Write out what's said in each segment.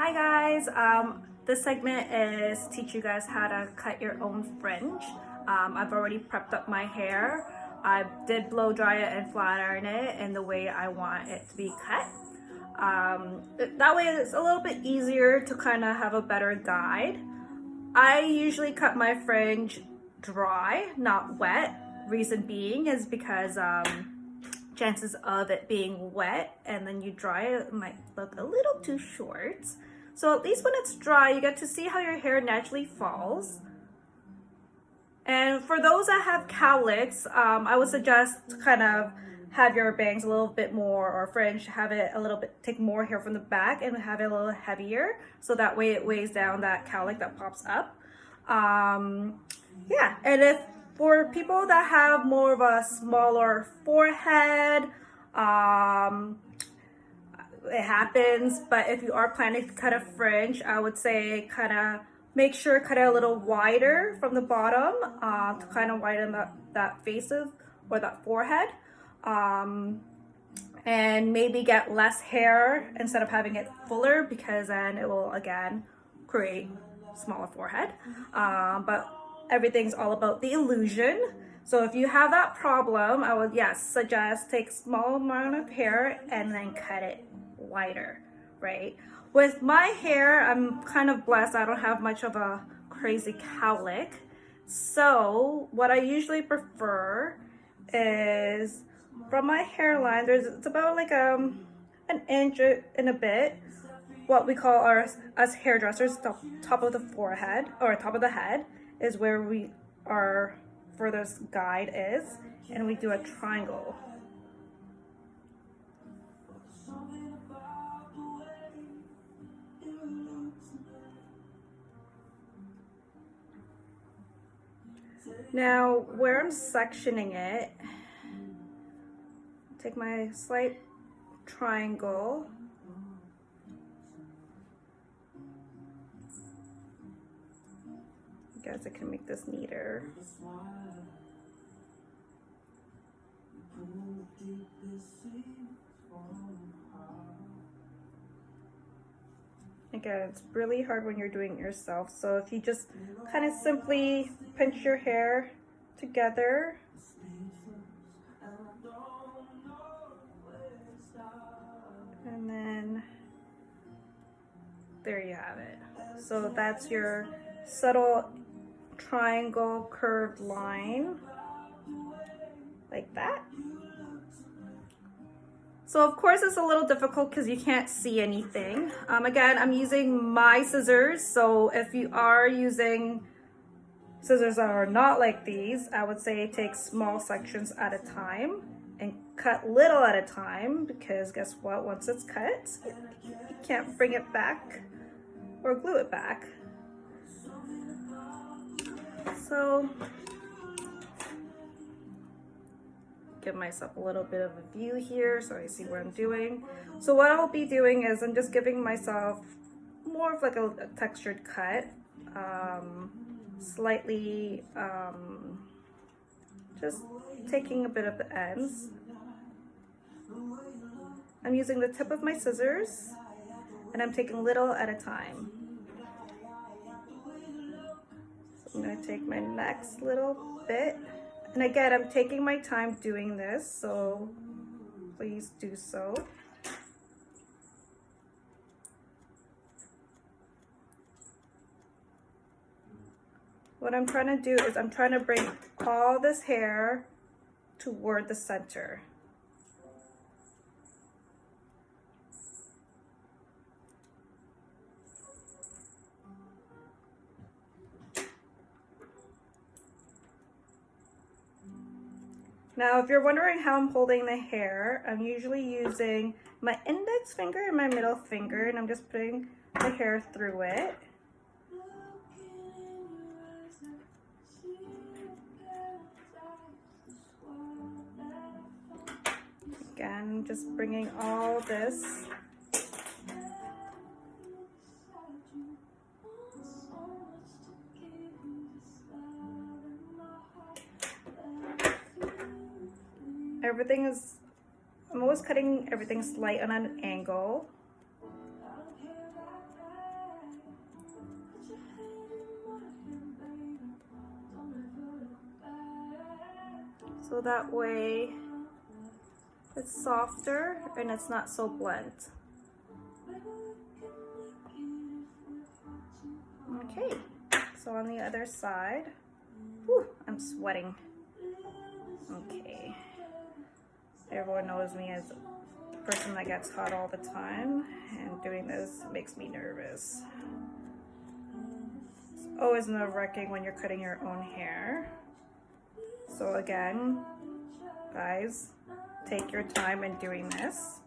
Hi guys, this segment is teach you guys how to cut your own fringe. I've already prepped up my hair. I did blow dry it and flat iron it in the way I want it to be cut. That way it's a little bit easier to kind of have a better guide. I usually cut my fringe dry, not wet. Reason being is because chances of it being wet and then you dry it might look a little too short. So at least when it's dry, you get to see how your hair naturally falls. And for those that have cowlicks, I would suggest to kind of have your bangs a little bit more, or fringe, have it a little bit, take more hair from the back and have it a little heavier. So that way it weighs down that cowlick that pops up. Yeah, and if for people that have more of a smaller forehead, it happens, but if you are planning to cut a fringe, I would say kind of make sure cut it a little wider from the bottom to kind of widen that face of, or that forehead, and maybe get less hair instead of having it fuller, because then it will again create smaller forehead. But everything's all about the illusion. So if you have that problem, I would suggest take a small amount of hair and then cut it wider, right? With my hair, I'm kind of blessed. I don't have much of a crazy cowlick. So what I usually prefer is from my hairline, it's about like an inch and a bit, what we call us hairdressers, top of the forehead or top of the head is where our furthest guide is, and we do a triangle. Now, where I'm sectioning it, take my slight triangle, I guess I can make this neater. Again, it's really hard when you're doing it yourself, so if you just kind of simply pinch your hair together, and then there you have it. So that's your subtle triangle curved line, like that. So of course it's a little difficult because you can't see anything. Again, I'm using my scissors, so if you are using scissors that are not like these, I would say take small sections at a time and cut little at a time, because guess what, once it's cut, you can't bring it back or glue it back. So give myself a little bit of a view here so I see what I'm doing. So what I'll be doing is I'm just giving myself more of like a textured cut, slightly just taking a bit of the ends. I'm using the tip of my scissors and I'm taking little at a time. So I'm going to take my next little bit. And again, I'm taking my time doing this, so please do so. What I'm trying to do is I'm trying to bring all this hair toward the center. Now, if you're wondering how I'm holding the hair, I'm usually using my index finger and my middle finger, and I'm just putting the hair through it. Again, just bringing all this . I'm always cutting everything slight on an angle. So that way it's softer and it's not so blunt. Okay, so on the other side, whew, I'm sweating. Okay, everyone knows me as a person that gets hot all the time, and doing this makes me nervous. It's always nerve-wracking when you're cutting your own hair. So again, guys, take your time in doing this.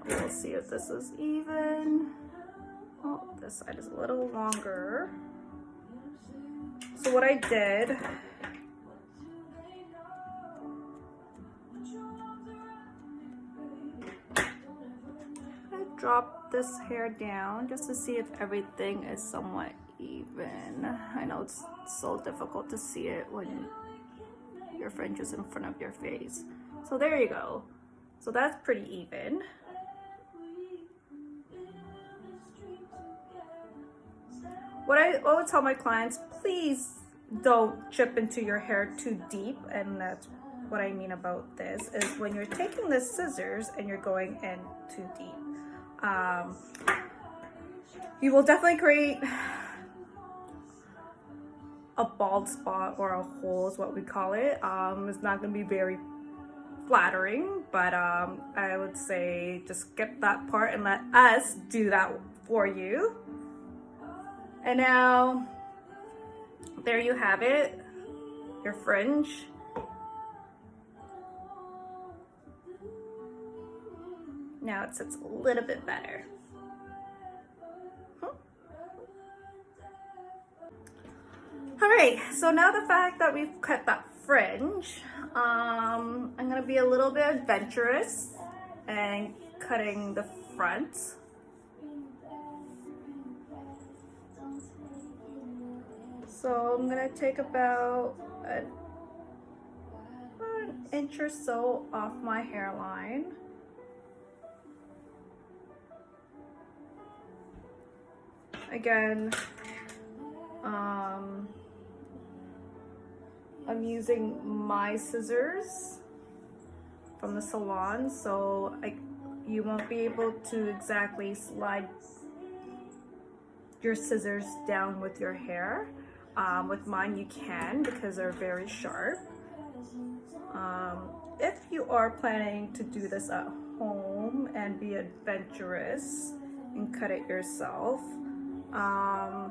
We'll see if this is even. Oh, this side is a little longer. So what I did, I dropped this hair down just to see if everything is somewhat even. I know it's so difficult to see it when your fringe is in front of your face. So there you go. So that's pretty even. What I always tell my clients, please don't chip into your hair too deep, and that's what I mean about this, is when you're taking the scissors and you're going in too deep. You will definitely create a bald spot, or a hole is what we call it. It's not going to be very flattering, but I would say just skip that part and let us do that for you. And now, there you have it, your fringe. Now it sits a little bit better. All right, so now the fact that we've cut that fringe, I'm gonna be a little bit adventurous and cutting the front. So I'm gonna take about an inch or so off my hairline. Again, I'm using my scissors from the salon, so you won't be able to exactly slide your scissors down with your hair. With mine you can, because they're very sharp. If you are planning to do this at home and be adventurous and cut it yourself, I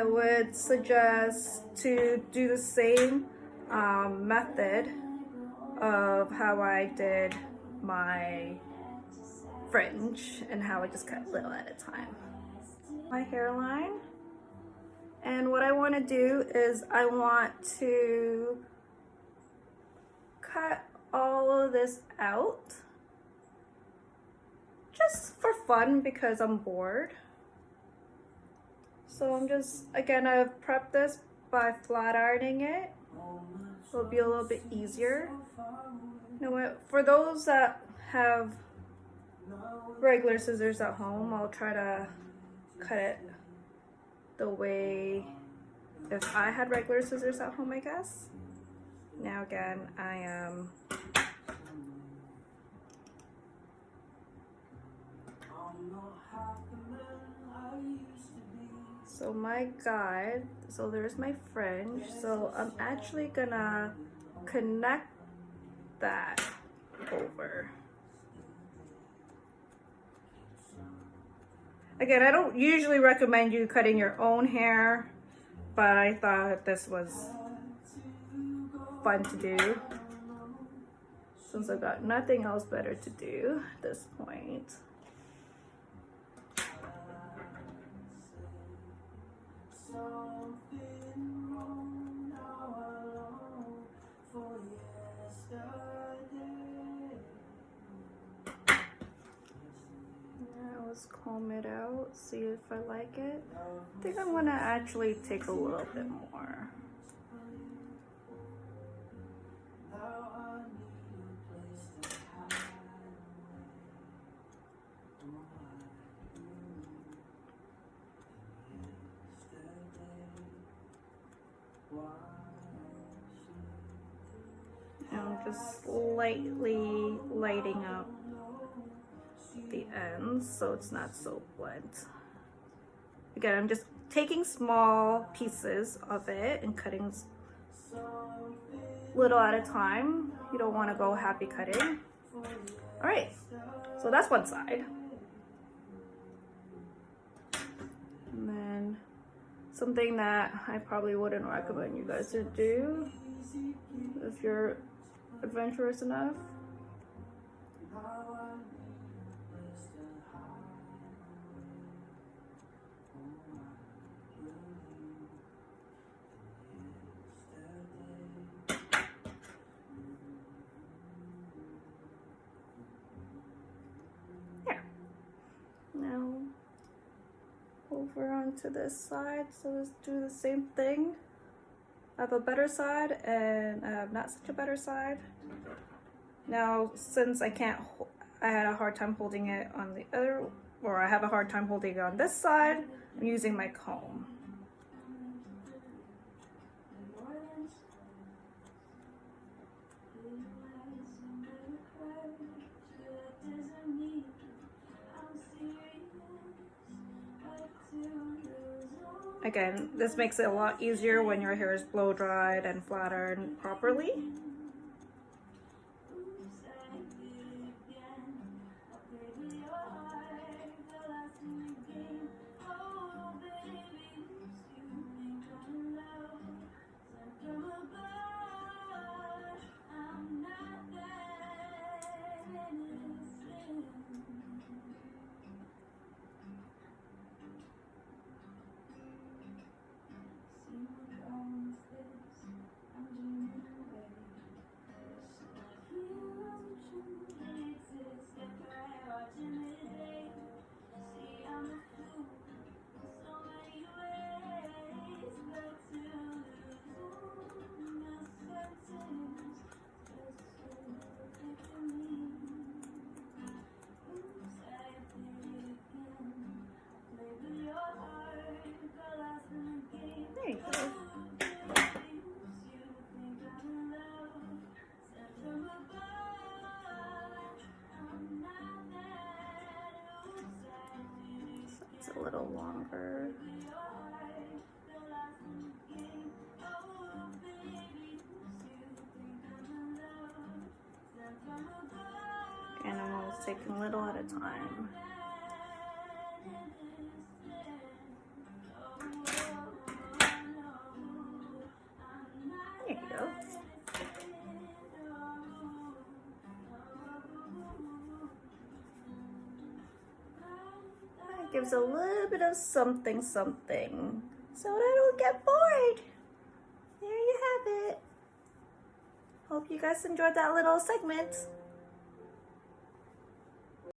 would suggest to do the same method of how I did my fringe, and how I just cut a little at a time. My hairline. And what I want to do is I want to cut all of this out just for fun, because I'm bored. So I'm just, again, I've prepped this by flat ironing it, so it'll be a little bit easier. You know what, for those that have regular scissors at home, I'll try to cut it the way if I had regular scissors at home, I guess. Now again, I am so my guide, so there's my fringe, so I'm actually gonna connect that over. Again, I don't usually recommend you cutting your own hair, but I thought this was fun to do since I've got nothing else better to do at this point. comb it out, see if I like it. I think I'm gonna actually take a little bit more. And I'm just slightly lighting up the ends so it's not so blunt. Again, I'm just taking small pieces of it and cutting little at a time. You don't want to go happy cutting. All right, so that's one side. And then something that I probably wouldn't recommend you guys to do if you're adventurous enough. Yeah. Now over onto this side, so let's do the same thing. I have a better side and I have not such a better side. Now, since I had a hard time holding it on the other, or I have a hard time holding it on this side, I'm using my comb. Again, this makes it a lot easier when your hair is blow dried and flattened properly. There you go. It's a little longer. And I'm always taking a little at a time. There you go. That gives a little bit of something something so that I don't get bored. There you have it. Hope you guys enjoyed that little segment.